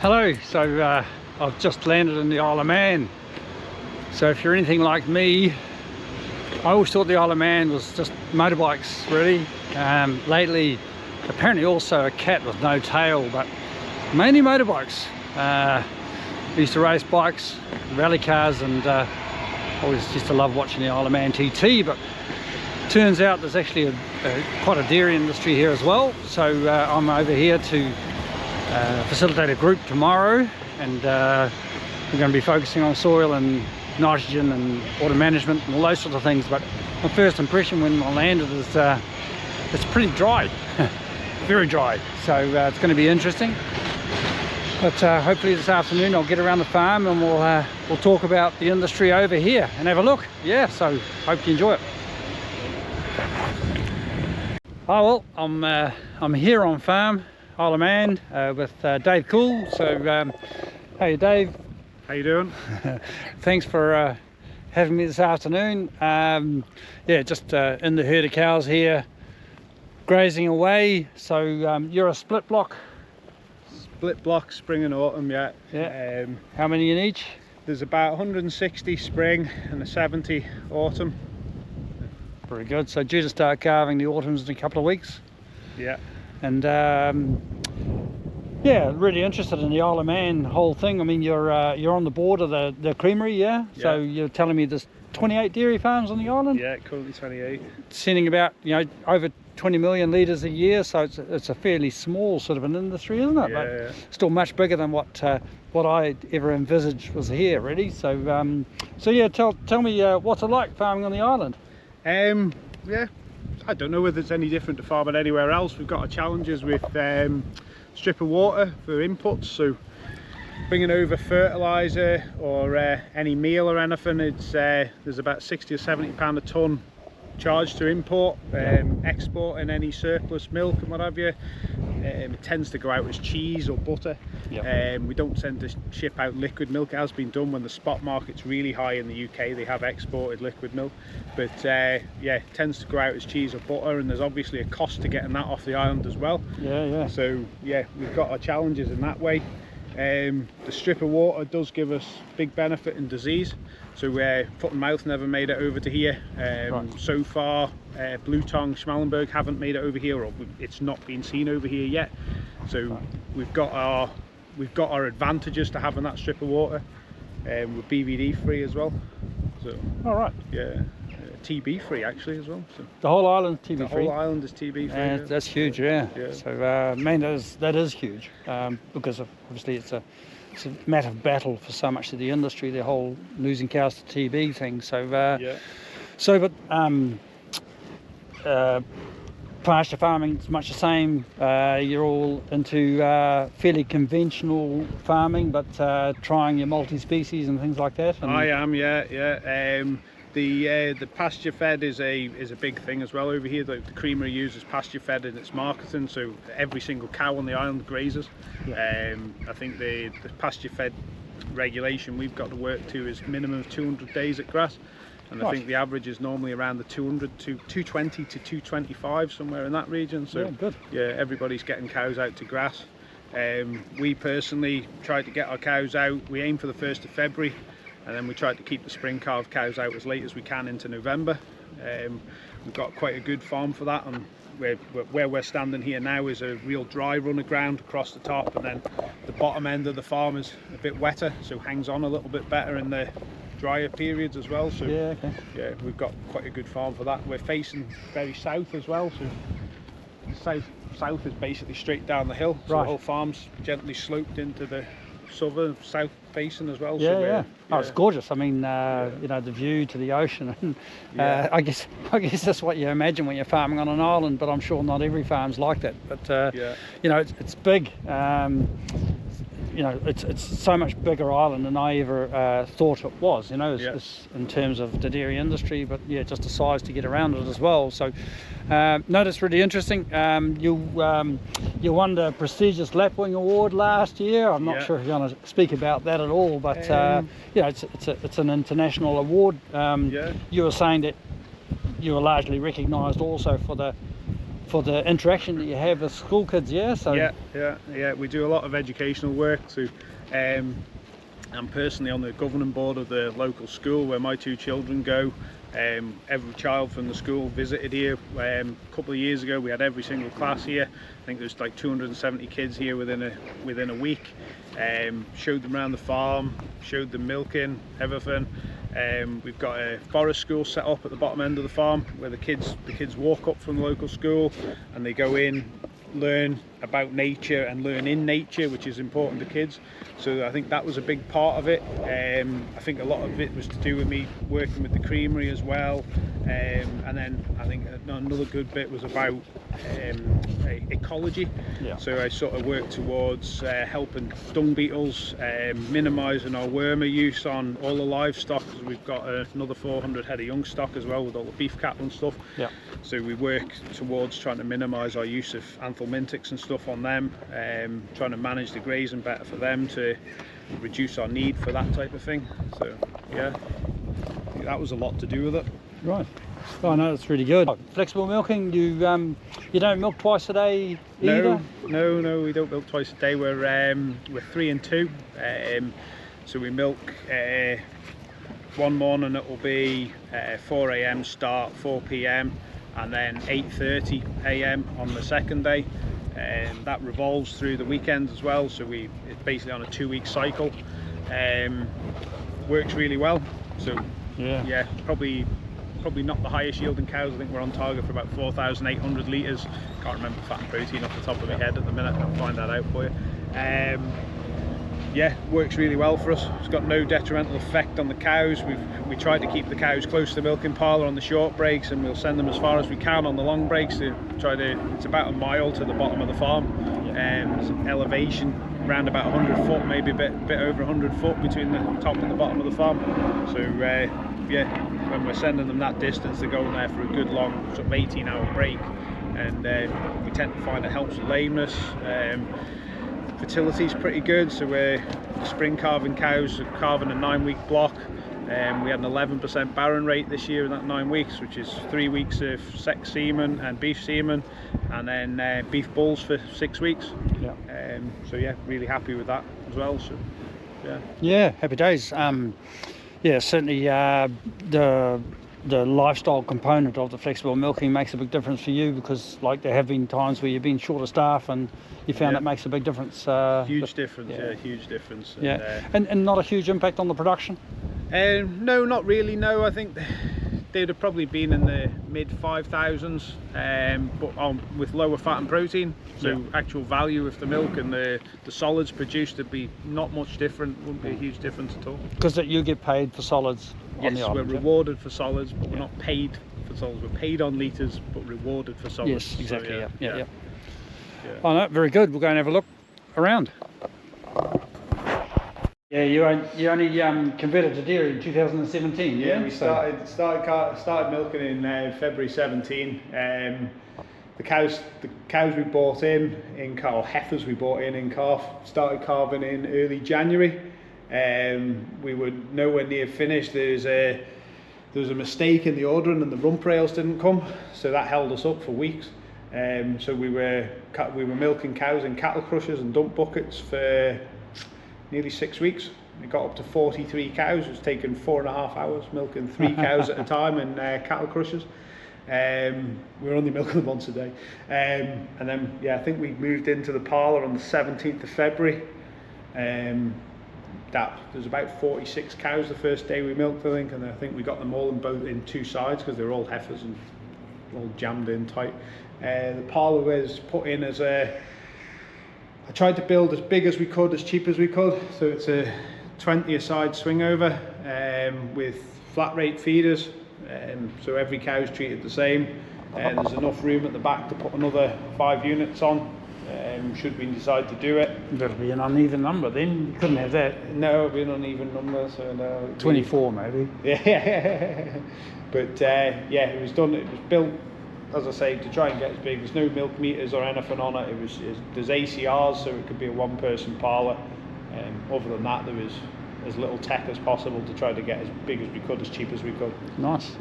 Hello, so I've just landed in the Isle of Man. So if you're anything like me, I always thought the Isle of Man was just motorbikes really. Lately apparently also a cat with no tail, but mainly motorbikes. I used to race bikes, rally cars, and always used to love watching the Isle of Man TT, but turns out there's actually quite a dairy industry here as well. So I'm over here to facilitate a group tomorrow, and we're going to be focusing on soil and nitrogen and water management and all those sorts of things. But my first impression when I landed is it's pretty dry, very dry. So it's going to be interesting. But hopefully this afternoon I'll get around the farm and we'll talk about the industry over here and have a look. Yeah, so hope you enjoy it. Oh well, I'm here on farm, Isle of Man, with Dave Cooil. So, hey Dave. How you doing? Thanks for having me this afternoon. Yeah, just in the herd of cows here, grazing away. So you're a split block? Split block, spring and autumn, yeah. Yeah. How many in each? There's about 160 spring and a 70 autumn. Very good. So due to start calving the autumns in a couple of weeks. Yeah. And yeah, really interested in the Isle of Man whole thing. I mean, you're on the board of the creamery, yeah? So you're telling me there's 28 dairy farms on the island? Yeah, currently 28. Sending about, over 20 million litres a year, so it's a fairly small sort of an industry, isn't it? Yeah. But still much bigger than what I ever envisaged was here, really. So so yeah, tell me what's it like farming on the island? Yeah, I don't know whether it's any different to farming anywhere else. We've got our challenges with strip of water for inputs, so bringing over fertiliser or any meal or anything, it's there's about 60 or 70 pound a tonne charged to import. Exporting any surplus milk and what have you, it tends to go out as cheese or butter. We don't tend to ship out liquid milk. It has been done when the spot market's really high in the UK. They have exported liquid milk, but yeah, it tends to go out as cheese or butter, and there's obviously a cost to getting that off the island as well. So yeah, we've got our challenges in that way. The strip of water does give us big benefit in disease, so foot and mouth never made it over to here. So far blue tongue, Schmallenberg haven't made it over here, or it's not been seen over here yet. So we've got our advantages to having that strip of water. We're BVD free as well, so All right. yeah, TB free actually as well. So The whole island TB the free? whole island is TB free. Yeah. That's huge, yeah. So man, that is huge, because obviously it's a massive battle for so much of the industry, the whole losing cows to TB thing. So but pasture farming is much the same. You're all into fairly conventional farming, but trying your multi-species and things like that. I am, yeah. The pasture fed is a big thing as well over here. The creamery uses pasture fed in its marketing, so every single cow on the island grazes. I think the pasture fed regulation we've got to work to is minimum of 200 days at grass, and I think the average is normally around the 200 to 220 to 225, somewhere in that region. So yeah, everybody's getting cows out to grass. We personally tried to get our cows out. We aim for the 1st of February, and then we tried to keep the spring calf cows out as late as we can into November. We've got quite a good farm for that, and where we're standing here now is a real dry run of ground across the top, and then the bottom end of the farm is a bit wetter, so hangs on a little bit better in the drier periods as well. So yeah, we've got quite a good farm for that. We're facing very south as well, so south is basically straight down the hill, so the whole farm's gently sloped into the south facing as well. Oh, it's gorgeous. I mean, the view to the ocean, and I guess that's what you imagine when you're farming on an island, but I'm sure not every farm's like that. But it's big. It's so much bigger island than I ever thought it was, in terms of the dairy industry, but yeah, just the size to get around it as well. So no, that's really interesting. You won the prestigious Lapwing award last year. I'm not sure if you're going to speak about that at all, but it's an international award. You were saying that you were largely recognised also for the for the interaction that you have with school kids, yeah? So Yeah. We do a lot of educational work. So I'm personally on the governing board of the local school where my 2 children go. Every child from the school visited here. A couple of years ago we had every single class here. I think there's like 270 kids here within a week. Showed them around the farm, showed them milking, everything. We've got a forest school set up at the bottom end of the farm where the kids walk up from the local school and they go in, learn about nature and learn in nature, which is important to kids. So I think that was a big part of it. I think a lot of it was to do with me working with the creamery as well, and then I think another good bit was about ecology. So I sort of worked towards helping dung beetles, minimising our wormer use on all the livestock, because we've got another 400 head of young stock as well with all the beef cattle and stuff. So we work towards trying to minimise our use of anthelmintics and stuff on them, trying to manage the grazing better for them to reduce our need for that type of thing. So yeah, I think that was a lot to do with it. Right. Oh no, that's really good. Flexible milking, you don't milk twice a day either? No, we don't milk twice a day. We're 3 and 2. So we milk one morning, it will be 4 AM start, 4 PM, and then 8:30 AM on the second day. And that revolves through the weekends as well, so it's basically on a 2-week cycle. Works really well. So yeah, probably not the highest yielding cows. I think we're on target for about 4,800 litres. Can't remember fat and protein off the top of my head at the minute. I'll find that out for you. Yeah, works really well for us. It's got no detrimental effect on the cows. We try to keep the cows close to the milking parlour on the short breaks, and we'll send them as far as we can on the long breaks. It's about a mile to the bottom of the farm. There's an elevation around about 100 foot, maybe a bit over 100 foot between the top and the bottom of the farm. So yeah, when we're sending them that distance, they're going there for a good long sort of 18-hour break, and we tend to find it helps with lameness. Fertility is pretty good, so we're spring calving cows, calving a 9-week block. We had an 11% barren rate this year in that 9 weeks, which is 3 weeks of sex semen and beef semen, and then beef bulls for 6 weeks. So yeah, really happy with that as well. So yeah, happy days. Yeah, certainly the lifestyle component of the flexible milking makes a big difference for you, because like there have been times where you've been short of staff and you found it makes a big difference. Huge difference. Huge difference. And not a huge impact on the production? No, not really. No, I think they'd have probably been in the mid 5,000s, but with lower fat and protein. So actual value of the milk and the solids produced would be not much different. Wouldn't be a huge difference at all. Because you get paid for solids. Yes, we're rewarded for solids, but we're not paid for solids. We're paid on litres, but rewarded for solids. Yes, exactly. So, yeah. Oh no, very good. We'll go and have a look around. Yeah, you only converted to dairy in 2017. Yeah, we started milking in February 17. The cows we bought in or heifers we bought in calf started calving in early January. We were nowhere near finished. There was a mistake in the ordering and the rump rails didn't come, so that held us up for weeks. So we were milking cows in cattle crushers and dump buckets for nearly 6 weeks. We got up to 43 cows. It was taking 4.5 hours milking 3 cows at a time in cattle crushers. We were only milking them once a day. And then I think we moved into the parlour on the 17th of February. There's about 46 cows the first day we milked, I think, and I think we got them all in 2 sides, because they were all heifers and all jammed in tight. The parlour was put in as I tried to build as big as we could, as cheap as we could. So it's a 20-a-side swing over with flat rate feeders, so every cow's treated the same. There's enough room at the back to put another 5 units on, should we decide to do it. That'll be an uneven number then. You couldn't have that. No, it'd be an uneven number, so no. 24 maybe. Yeah, but it was done. It was built, as I say, to try and get as big. There's no milk meters or anything on it. There's ACRs, so it could be a 1-person parlour. Other than that, there was as little tech as possible to try to get as big as we could, as cheap as we could. Nice.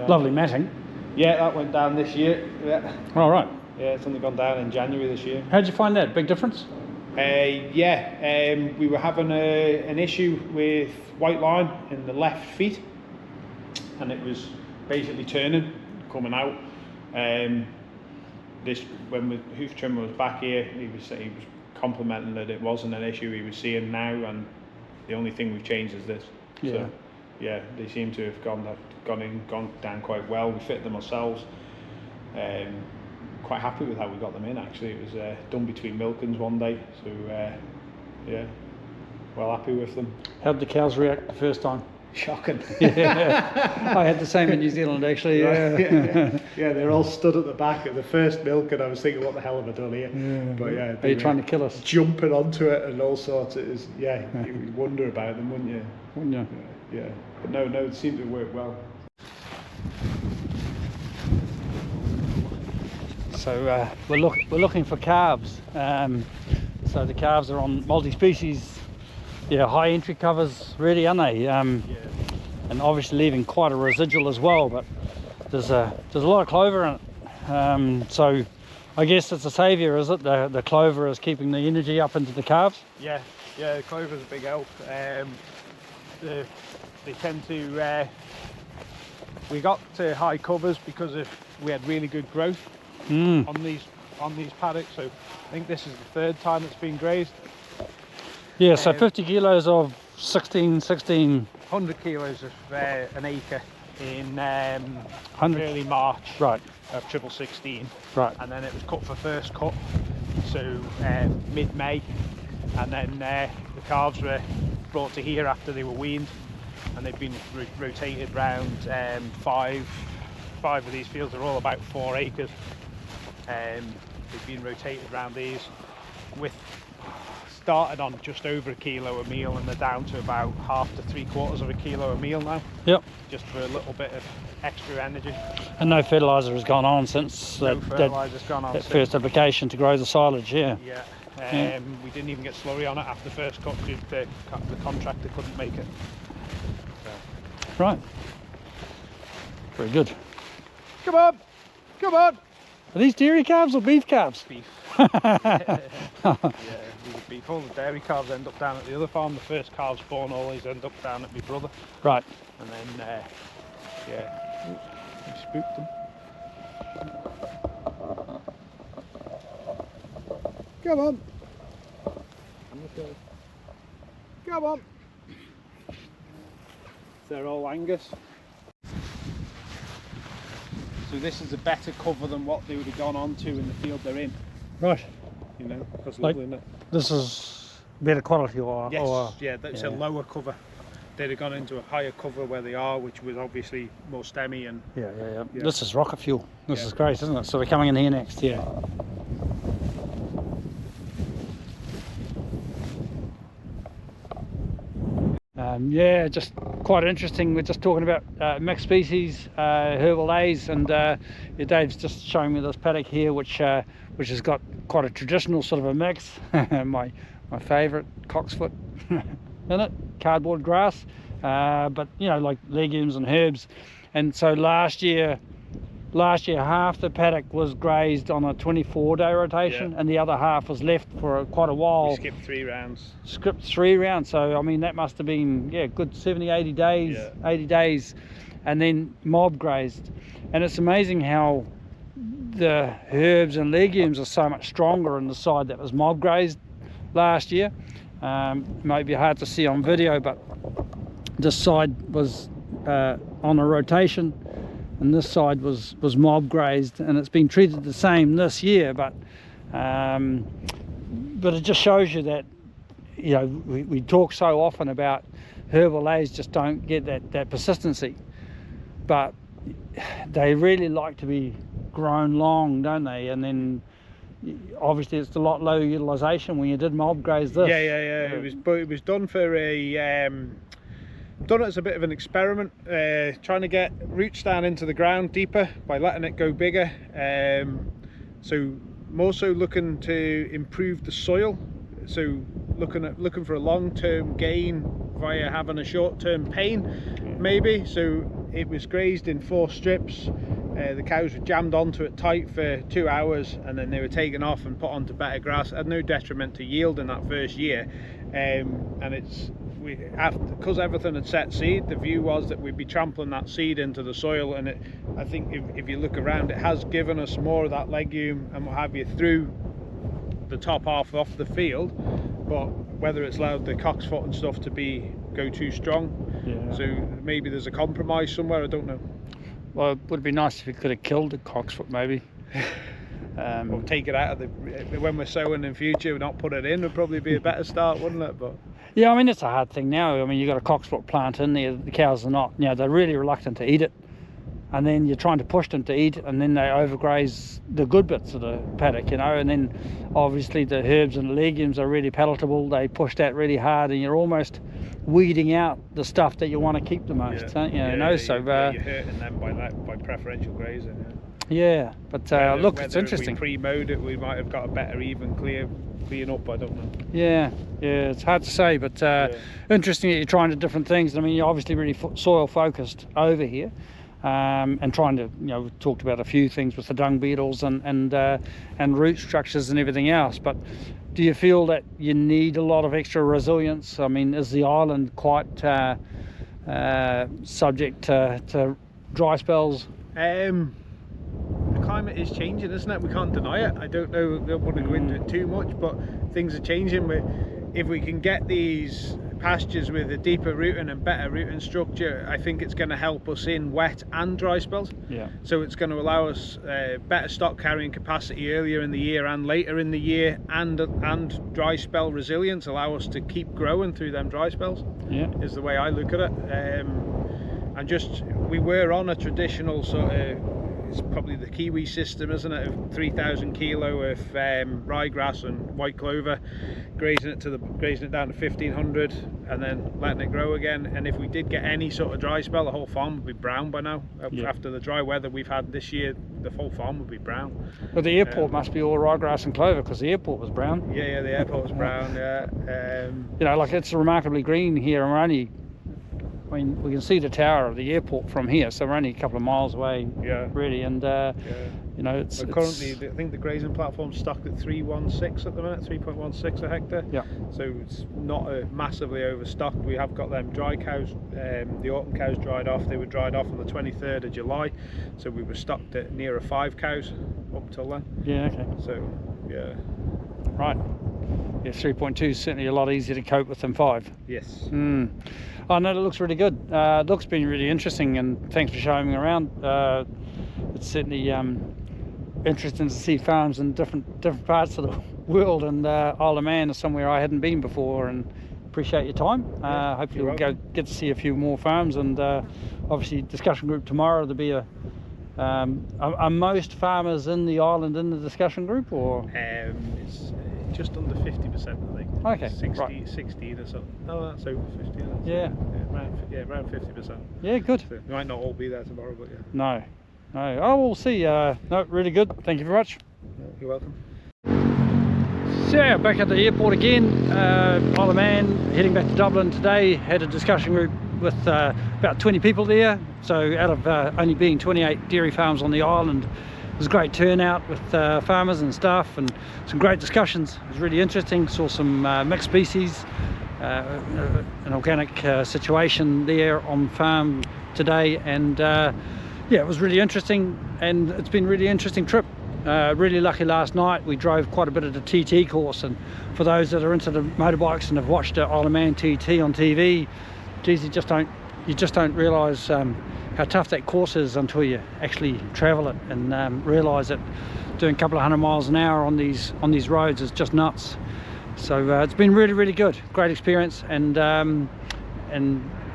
Lovely matting. Yeah, that went down this year. Yeah. All right. Yeah, it's only gone down in January this year. How'd you find that? Big difference? We were having an issue with white line in the left feet, and it was basically turning, coming out. When the hoof trimmer was back here, he was complimenting that it wasn't an issue he was seeing now, and the only thing we've changed is this. Yeah. So, yeah, they seem to have gone down quite well. We fit them ourselves. Quite happy with how we got them in, actually. It was done between milkings one day, so yeah, well happy with them. How did the cows react the first time? Shocking. Yeah. I had the same in New Zealand, actually. Yeah. Yeah, they're all stood at the back at the first milk, and I was thinking, what the hell have I done here? Yeah. But yeah, Are you trying to kill us? Jumping onto it and all sorts. It is, yeah, you would wonder about them, wouldn't you? Wouldn't you? Yeah. But no, it seemed to work well. So we're looking for calves. So the calves are on multi-species, high entry covers, really, aren't they? And obviously leaving quite a residual as well. But there's a lot of clover in it. So I guess it's a saviour, is it? The clover is keeping the energy up into the calves. Yeah, the clover's a big help. They tend to. We got to high covers because we had really good growth. On these paddocks, so I think this is the third time it's been grazed. Yeah, so 50 kilos of 16. 100 kilos of an acre in early March, right, of 1616, right, and then it was cut for first cut, so mid-May, and then the calves were brought to here after they were weaned, and they've been rotated round. Five of these fields are all about 4 acres. They've been rotated around these, with started on just over a kilo a meal, and they're down to about 1/2 to 3/4 of a kilo a meal now. Yep. Just for a little bit of extra energy. And no fertiliser has gone on since that first application to grow the silage. Yeah. Yeah. We didn't even get slurry on it after the first cut due to the contractor couldn't make it. So. Right. Very good. Come on. Are these dairy calves or beef calves? Beef. Yeah, beef. All the dairy calves end up down at the other farm. The first calves born always end up down at my brother. Right. And then, we spooked them. Come on. Come on. They're all Angus. So this is a better cover than what they would have gone on to in the field they're in. Right. That's Like, lovely, isn't it? this is better quality or... Yes, that's a lower cover. They'd have gone into a higher cover where they are, which was obviously more stemmy and... Yeah. This is rocket fuel. This is great, isn't it? So they're coming in here next, yeah. Just quite interesting. We're just talking about mixed species, herbal A's, and Dave's just showing me this paddock here, which has got quite a traditional sort of a mix. my favourite, cocksfoot in it, cardboard grass, but like legumes and herbs. And so last year half the paddock was grazed on a 24-day rotation, and the other half was left for quite a while. We skipped 3 rounds. Skipped 3 rounds, so I mean that must have been good 70, 80 days, 80 days, and then mob grazed. And it's amazing how the herbs and legumes are so much stronger on the side that was mob grazed last year. Maybe hard to see on video, but this side was on a rotation, and this side was mob grazed, and it's been treated the same this year. But it just shows you that we talk so often about herbal A's just don't get that persistency, but they really like to be grown long, don't they? And then obviously it's a lot lower utilization when you did mob graze this. Yeah. It was done for a done it as a bit of an experiment, trying to get roots down into the ground deeper by letting it go bigger. So more so looking to improve the soil. So looking for a long-term gain via having a short-term pain, maybe. So it was grazed in 4 strips. The cows were jammed onto it tight for 2 hours, and then they were taken off and put onto better grass. It had no detriment to yield in that first year, and because everything had set seed, the view was that we'd be trampling that seed into the soil, and I think if you look around, it has given us more of that legume and what have you through the top half off the field, but whether it's allowed the cocksfoot and stuff to go too strong, so maybe there's a compromise somewhere, I don't know. Well, it would be nice if you could have killed the cocksfoot, maybe. Or take it out of when we're sowing in future, not put it in, would probably be a better start, wouldn't it? But yeah, I mean, it's a hard thing now. I mean, you've got a cocksfoot plant in there, the cows are not, they're really reluctant to eat it, and then you're trying to push them to eat, and then they overgraze the good bits of the paddock, and then obviously the herbs and legumes are really palatable. They push that really hard, and you're almost weeding out the stuff that you want to keep the most, aren't you? You're hurting them by preferential grazing. Yeah, but look, it's interesting. If we pre-mowed it, we might have got a better even clean up, I don't know. Yeah, it's hard to say, but interesting that you're trying different things. I mean, you're obviously really soil focused over here, and trying to, we talked about a few things with the dung beetles and root structures and everything else, but do you feel that you need a lot of extra resilience? I mean, is the island quite subject to dry spells? The climate is changing, isn't it? We can't deny it. I don't want to go into it too much, but things are changing. If we can get these pastures with a deeper rooting and better rooting structure, I think it's going to help us in wet and dry spells. So it's going to allow us better stock carrying capacity earlier in the year and later in the year, and dry spell resilience, allow us to keep growing through them dry spells. Is the way I look at it. And we were on a traditional sort of, it's probably the Kiwi system, isn't it, of 3,000 kilo of ryegrass and white clover, grazing it down to 1,500, and then letting it grow again. And if we did get any sort of dry spell, the whole farm would be brown by now. After the dry weather we've had this year, the whole farm would be brown. Well, the airport must be all ryegrass and clover, because the airport was brown. Yeah, the airport was brown. Like, it's remarkably green here, and we're only, I mean, we can see the tower of the airport from here, so we're only a couple of miles away, really, and it's currently, I think the grazing platform's stocked at 3.16 at the minute, 3.16 a hectare. So it's not massively overstocked. We have got them dry cows, the autumn cows dried off. They were dried off on the 23rd of July, so we were stocked at nearer 5 cows up till then. So right. 3.2 is certainly a lot easier to cope with than 5. Yes. Oh no, it looks really good. It looks been really interesting, and thanks for showing me around. It's certainly interesting to see farms in different parts of the world, and Isle of Man is somewhere I hadn't been before, and appreciate your time. Hopefully we'll get to see a few more farms, and obviously discussion group tomorrow. There'll be are most farmers in the island in the discussion group, or? It's just under 50%, I think. Okay, 16 or something. No, that's over 50. Around 50%. Yeah, good. So we might not all be there tomorrow, but No. Oh, we'll see. No, really good. Thank you very much. You're welcome. So back at the airport again, Isle of Man, heading back to Dublin today. Had a discussion group with about 20 people there. So out of only being 28 dairy farms on the island, it was a great turnout with farmers and staff, and some great discussions. It was really interesting. Saw some mixed species, an organic situation there on farm today, and it was really interesting, and it's been a really interesting trip. Really lucky last night. We drove quite a bit of the TT course, and for those that are into the motorbikes and have watched the Isle of Man TT on TV, geez, you just don't realise how tough that course is until you actually travel it, and realise that doing a couple of 100 miles an hour on these roads is just nuts. So it's been really good, great experience, and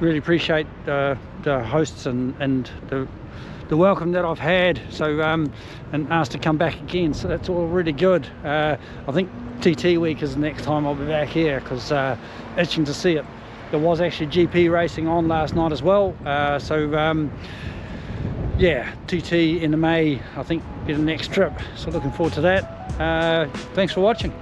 really appreciate the hosts and the welcome that I've had, so and asked to come back again, so that's all really good. I think TT week is the next time I'll be back here, because itching to see it. There was actually GP racing on last night as well, TT in May I think be the next trip, so looking forward to that. Thanks for watching.